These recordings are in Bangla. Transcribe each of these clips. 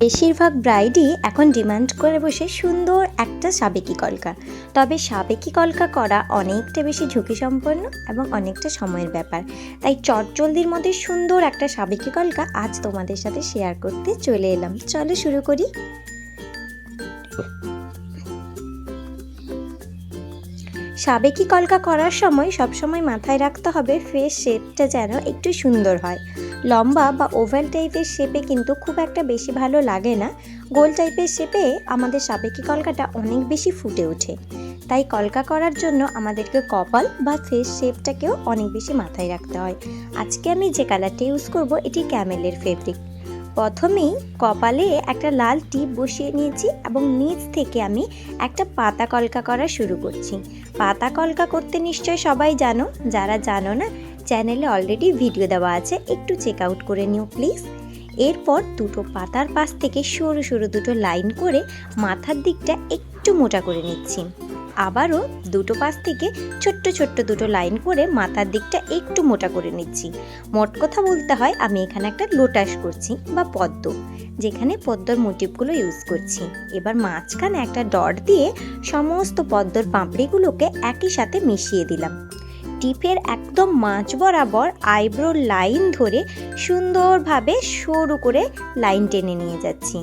বেশিরভাগ ব্রাইডই এখন ডিমান্ড করে বসে সুন্দর একটা সাবেকি কলকা। তবে সাবেকি কলকা করা অনেকটা বেশি ঝুঁকিসম্পন্ন এবং অনেকটা সময়ের ব্যাপার। তাই চটজলদির মধ্যে সুন্দর একটা সাবেকি কলকা আজ তোমাদের সাথে শেয়ার করতে চলে এলাম। চলো শুরু করি। সাবেকি কলকা করার সময় সবসময় মাথায় রাখতে হবে ফেস শেপটা যেন একটু সুন্দর হয়। লম্বা বা ওভাল টাইপের শেপে কিন্তু খুব একটা বেশি ভালো লাগে না। গোল টাইপের শেপে আমাদের সাবেকি কলকাটা অনেক বেশি ফুটে ওঠে। তাই কলকা করার জন্য আমাদেরকে কপাল বা ফেস শেপটাকেও অনেক বেশি মাথায় রাখতে হয়। আজকে আমি যে কালারটা ইউজ করব এটি ক্যামেলের ফেব্রিক। প্রথমেই কপালে একটা লাল টিপ বসিয়ে নিয়েছি এবং নিচ থেকে আমি একটা পাতা কলকা করা শুরু করছি। পাতা কলকা করতে নিশ্চয় সবাই জানো, যারা জানো না চ্যানেলে অলরেডি ভিডিও দেওয়া আছে, একটু চেক আউট করে নিও প্লিজ। এরপর দুটো পাতার পাশ থেকে সরু সরু দুটো লাইন করে মাথার দিকটা একটু মোটা করে নিচ্ছি। আবারও দুটো পাশ থেকে ছোট্ট ছোট্ট দুটো লাইন করে মাথার দিকটা একটু মোটা করে নিচ্ছি। মোট কথা বলতে হয় আমি এখানে একটা লোটাস করছি বা পদ্ম, যেখানে পদ্মর মোটিভগুলো ইউজ করছি। এবার মাঝখানে একটা ডট দিয়ে সমস্ত পদ্মর পাপড়িগুলোকে একই সাথে মিশিয়ে দিলাম। টিপের একদম মাঝ বরাবর আইব্রোর লাইন ধরে সুন্দরভাবে সরু করে লাইন টেনে নিয়ে যাচ্ছি।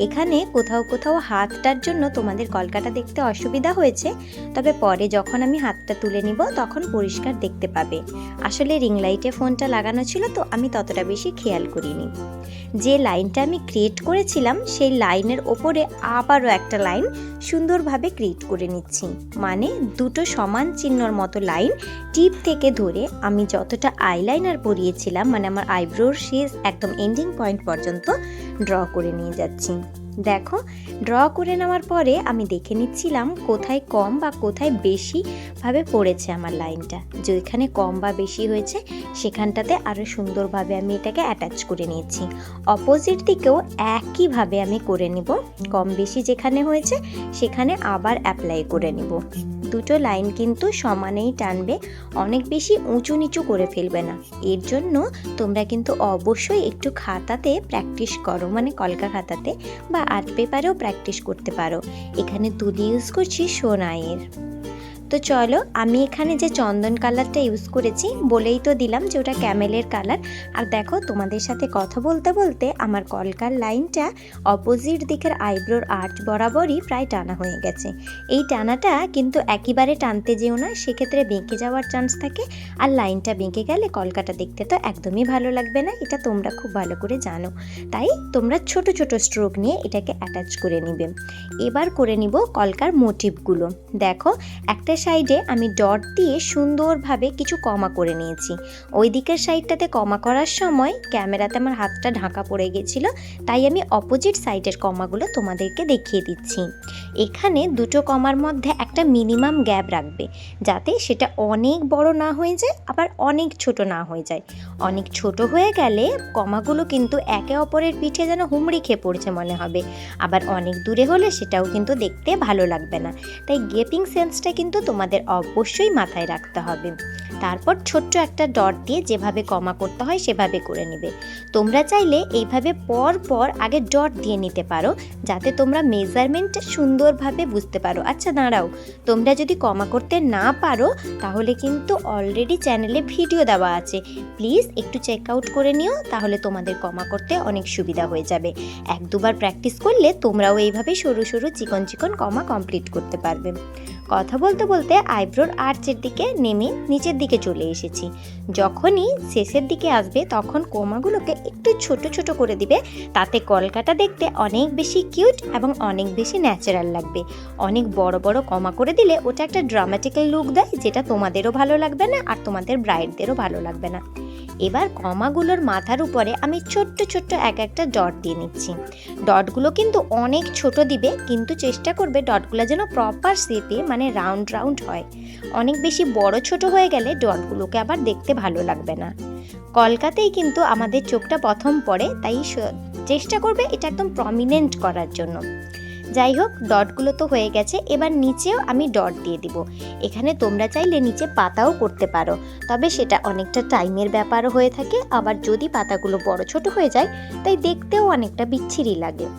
এখানে কোথাও কোথাও হাতটার জন্য তোমাদের কলকাটা দেখতে অসুবিধা হয়েছে, তবে পরে যখন আমি হাতটা তুলে নিব তখন পরিষ্কার দেখতে পাবে। আসলে রিং লাইটে ফোনটা লাগানো ছিল তো আমি ততটা বেশি খেয়াল করিনি। যে লাইনটা আমি ক্রিয়েট করেছিলাম সেই লাইনের ওপরে আবারও একটা লাইন সুন্দরভাবে ক্রিয়েট করে নিচ্ছি। মানে দুটো সমান চিহ্নর মতো লাইন টিপ থেকে ধরে আমি যতটা আইলাইনার পরিয়েছিলাম, মানে আমার আইব্রোর শেষ একদম এন্ডিং পয়েন্ট পর্যন্ত ড্র করে নিয়ে যাচ্ছি। দেখো, ড্র করে নেওয়ার পরে আমি দেখে নিচ্ছিলাম কোথায় কম বা কোথায় বেশি ভাবে পড়েছে আমার লাইনটা। যেখানে কম বা বেশি হয়েছে সেখানটাতে আরও সুন্দরভাবে আমি এটাকে অ্যাটাচ করে নিয়েছি। অপোজিট দিকেও একইভাবে আমি করে নিব। কম বেশি যেখানে হয়েছে সেখানে আবার অ্যাপ্লাই করে নিব। দুটো লাইন কিন্তু সমানেই টানবে, অনেক বেশি উঁচু নিচু করে ফেলবে না। এর জন্য তোমরা কিন্তু অবশ্যই একটু খাতাতে প্র্যাকটিস করো, মানে কলকা খাতাতে বা আর্ট পেপারেও প্র্যাকটিস করতে পারো। এখানে তুলি ইউজ করছি সোনাইয়ের। তো চলো, আমি এখানে যে চন্দন কালারটা ইউজ করেছি বলেই তো দিলাম যে ওটা ক্যামেলের কালার। আর দেখো, তোমাদের সাথে কথা বলতে বলতে আমার কলকার লাইনটা অপোজিট দিকের আইব্রোর আর্চ বরাবরই প্রায় টানা হয়ে গেছে। এই টানাটা কিন্তু একেবারে টানতে যেও না, সেক্ষেত্রে বেঁকে যাওয়ার চান্স থাকে। আর লাইনটা বেঁকে গেলে কলকাটা দেখতে তো একদমই ভালো লাগবে না, এটা তোমরা খুব ভালো করে জানো। তাই তোমরা ছোট ছোট স্ট্রোক নিয়ে এটাকে অ্যাটাচ করে নিবে। এবার করে নিব কলকার মোটিভগুলো। দেখো, একটা সাইডে আমি ডট দিয়ে সুন্দরভাবে কিছু কমা করে নিয়েছি। ওই দিকের সাইডটাতে কমা করার সময় ক্যামেরাতে আমার হাতটা ঢাকা পড়ে গেছিল, তাই আমি অপোজিট সাইডের কমাগুলো তোমাদেরকে দেখিয়ে দিচ্ছি। এখানে দুটো কমার মধ্যে একটা মিনিমাম গ্যাপ রাখবে, যাতে সেটা অনেক বড় না হয়ে যায় আবার অনেক ছোট না হয়ে যায়। অনেক ছোট হয়ে গেলে কমাগুলো কিন্তু একে অপরের পিঠে যেন হুমড়ি খেয়ে পড়ছে মনে হবে, আবার অনেক দূরে হলে সেটাও কিন্তু দেখতে ভালো লাগবে না। তাই গেপিং সেন্সটা কিন্তু তোমাদের অবশ্যই মাথায় রাখতে হবে। তারপর ছোট্ট একটা ডট দিয়ে যেভাবে কমা করতে হয় সেভাবে করে নেবে। তোমরা চাইলে এইভাবে পর পর আগে ডট দিয়ে নিতে পারো, যাতে তোমরা মেজারমেন্টটা সুন্দরভাবে বুঝতে পারো। আচ্ছা দাঁড়াও, তোমরা যদি কমা করতে না পারো তাহলে কিন্তু অলরেডি চ্যানেলে ভিডিও দেওয়া আছে, প্লিজ একটু চেক আউট করে নিও, তাহলে তোমাদের কমা করতে অনেক সুবিধা হয়ে যাবে। এক দুবার প্র্যাকটিস করলে তোমরাও এইভাবে সরু সরু চিকন চিকন কমা কমপ্লিট করতে পারবে। কথা বলতে বলতে আইব্রোর আর্চের দিকে নেমে নিচের দিকে চলে এসেছি। যখনই শেষের দিকে আসবে তখন কমাগুলোকে একটু ছোট ছোট করে দিবে, তাতে কলকাটা দেখতে অনেক বেশি কিউট এবং অনেক বেশি ন্যাচারাল লাগবে। অনেক বড় বড় কমা করে দিলে ওটা একটা ড্রামাটিক্যাল লুক দেয়, যেটা তোমাদেরও ভালো লাগবে না আর তোমাদের ব্রাইডদেরও ভালো লাগবে না। এবার কমাগুলোর মাথার উপরে আমি ছোট্ট ছোট্ট এক একটা ডট দিয়ে নিচ্ছি। ডটগুলো কিন্তু অনেক ছোট দিবে, কিন্তু চেষ্টা করবে ডটগুলো যেন প্রপার শেপে, মানে রাউন্ড রাউন্ড হয়। অনেক বেশি বড় ছোট হয়ে গেলে ডটগুলোকে আবার দেখতে ভালো লাগবে না। কলকাতেই কিন্তু আমাদের চোখটা প্রথম পড়ে, তাই চেষ্টা করবে এটা একদম প্রমিনেন্ট করার জন্য। যাই হোক, ডটগুলো তো হয়ে গেছে, এবার নিচেও আমি ডট দিয়ে দিব। এখানে তোমরা চাইলে নিচে পাতাও করতে পারো, তবে সেটা অনেকটা টাইমের ব্যাপারও হয়ে থাকে, আবার যদি পাতাগুলো বড় ছোট হয়ে যায় তাই দেখতেও অনেকটা বিচ্ছিরি লাগে।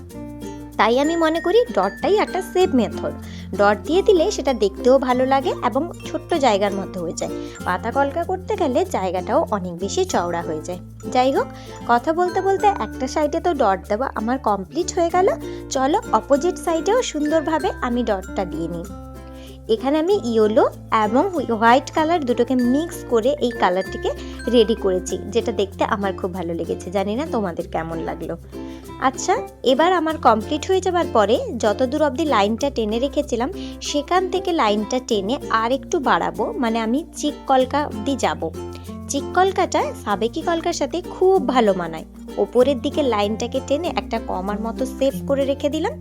তাই আমি মনে করি ডটটাই একটা সেভ মেথড। ডট দিয়ে দিলে সেটা দেখতেও ভালো লাগে এবং ছোট্ট জায়গার মধ্যে হয়ে যায়। পাতা কলকা করতে গেলে জায়গাটাও অনেক বেশি চওড়া হয়ে যায়। যাই হোক, কথা বলতে বলতে একটা সাইডে তো ডট দেওয়া আমার কমপ্লিট হয়ে গেল। চলো অপোজিট সাইডেও সুন্দরভাবে আমি ডটটা দিয়ে নিই। এখানে আমি ইয়েলো এবং হোয়াইট কালার দুটোকে মিক্স করে এই কালারটিকে রেডি করেছি, যেটা দেখতে আমার খুব ভালো লেগেছে। জানি না তোমাদের কেমন লাগলো। আচ্ছা, এবার আমার কমপ্লিট হয়ে যাবার পরে যতদূর অবধি লাইনটা টেনে রেখেছিলাম সেখান থেকে লাইনটা টেনে আর একটু বাড়াবো, মানে আমি চিক কলকা অবধি যাব। চিক কলকাটা সাবেকি কলকার সাথে খুব ভালো মানায়। ওপরের দিকে লাইনটাকে টেনে একটা কমার মতো সেভ করে রেখে দিলাম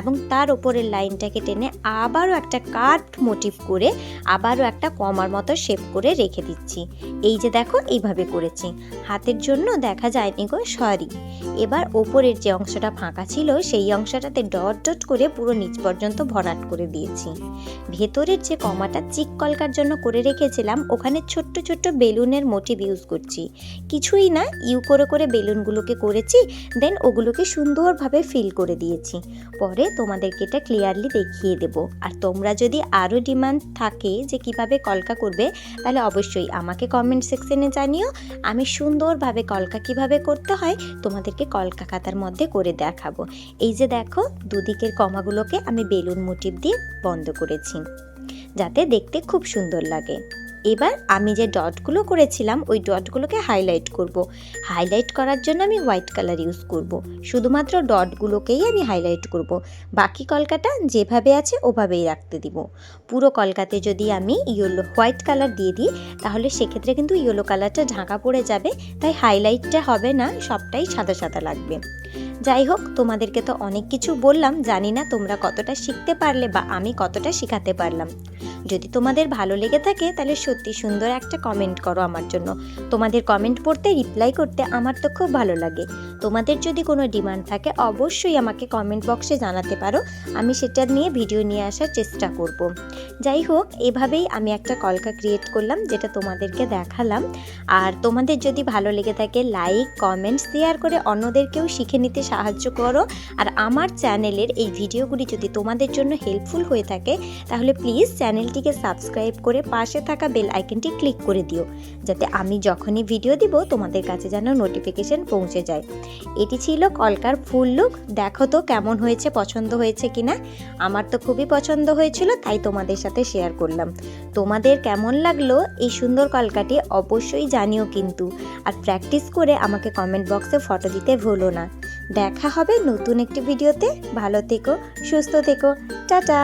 এবং তার ওপরের লাইনটাকে টেনে আবারও একটা কার্ভড মোটিভ করে আবারও একটা কমার মতো শেপ করে রেখে দিচ্ছি। এই যে দেখো, এইভাবে করেছি। হাতের জন্য দেখা যায়নি গো, সরি। এবার ওপরের যে অংশটা ফাঁকা ছিল সেই অংশটাতে ডট ডট করে পুরো নিচ পর্যন্ত ভরাট করে দিয়েছি। ভেতরের যে কমাটা চিক কলকার জন্য করে রেখেছিলাম ওখানে ছোট্ট ছোট্ট বেলুনের মোটিভ ইউজ করছি। কিছুই না, ইউ করে করে বেলুনগুলোকে করেছি, দেন ওগুলোকে সুন্দরভাবে ফিল করে দিয়েছি। পরে তোমাদেরকে এটা ক্লিয়ারলি দেখিয়ে দেব। আর তোমরা যদি আরও ডিমান্ড থাকে যে কিভাবে কলকা করবে, তাহলে অবশ্যই আমাকে কমেন্ট সেকশনে জানিও। আমি সুন্দরভাবে কলকা কিভাবে করতে হয় তোমাদেরকে কলকা খাতার মধ্যে করে দেখাবো। এই যে দেখো, দুদিকের কমাগুলোকে আমি বেলুন মোটিভ দিয়ে বন্ধ করেছি, যাতে দেখতে খুব সুন্দর লাগে। এবার আমি যে ডটগুলো করেছিলাম ওই ডটগুলোকে হাইলাইট করব। হাইলাইট করার জন্য আমি হোয়াইট কালার ইউজ করব। শুধুমাত্র ডটগুলোকেই আমি হাইলাইট করব, বাকি কলকাটা যেভাবে আছে ওভাবেই রাখতে দিব। পুরো কলকাতে যদি আমি হোয়াইট কালার দিয়ে দিই তাহলে সেক্ষেত্রে কিন্তু ইয়েলো কালারটা ঢাকা পড়ে যাবে, তাই হাইলাইটটা হবে না, সবটাই সাদা সাদা লাগবে। যাই হোক, তোমাদেরকে তো অনেক কিছু বললাম, জানি না তোমরা কতটা শিখতে পারলে বা আমি কতটা শেখাতে পারলাম। যদি তোমাদের ভালো লেগে থাকে তাহলে সত্যি সুন্দর একটা কমেন্ট করো আমার জন্য। তোমাদের কমেন্ট পড়তে, রিপ্লাই করতে আমার তো খুব ভালো লাগে। তোমাদের যদি কোনো ডিমান্ড থাকে অবশ্যই আমাকে কমেন্ট বক্সে জানাতে পারো, আমি সেটা নিয়ে ভিডিও নিয়ে আসার চেষ্টা করব। যাই হোক, এভাবেই আমি একটা কলকা ক্রিয়েট করলাম, যেটা তোমাদেরকে দেখালাম। আর তোমাদের যদি ভালো লেগে থাকে লাইক, কমেন্ট, শেয়ার করে অন্যদেরকেও শিখে নিতে সাহায্য করো। আর আমার চ্যানেলের এই ভিডিওগুলি যদি তোমাদের জন্য হেল্পফুল হয়ে থাকে তাহলে প্লিজ চ্যানেলটিকে সাবস্ক্রাইব করে পাশে থাকা বেল আইকনটি ক্লিক করে দিও, যাতে আমি যখনই ভিডিও দিব তোমাদের কাছে যেন নোটিফিকেশন পৌঁছে যায়। এটি ছিল কলকার ফুল লুক। দেখো তো কেমন হয়েছে, পছন্দ হয়েছে কিনা। আমার তো খুবই পছন্দ হয়েছিল, তাই তোমাদের সাথে শেয়ার করলাম। তোমাদের কেমন লাগলো এই সুন্দর কলকাটি অবশ্যই জানিও কিন্তু। আর প্র্যাকটিস করে আমাকে কমেন্ট বক্সে ফটো দিতে ভুলো না। দেখা হবে নতুন একটি ভিডিওতে। ভালো থেকো, সুস্থ থেকো, টাটা।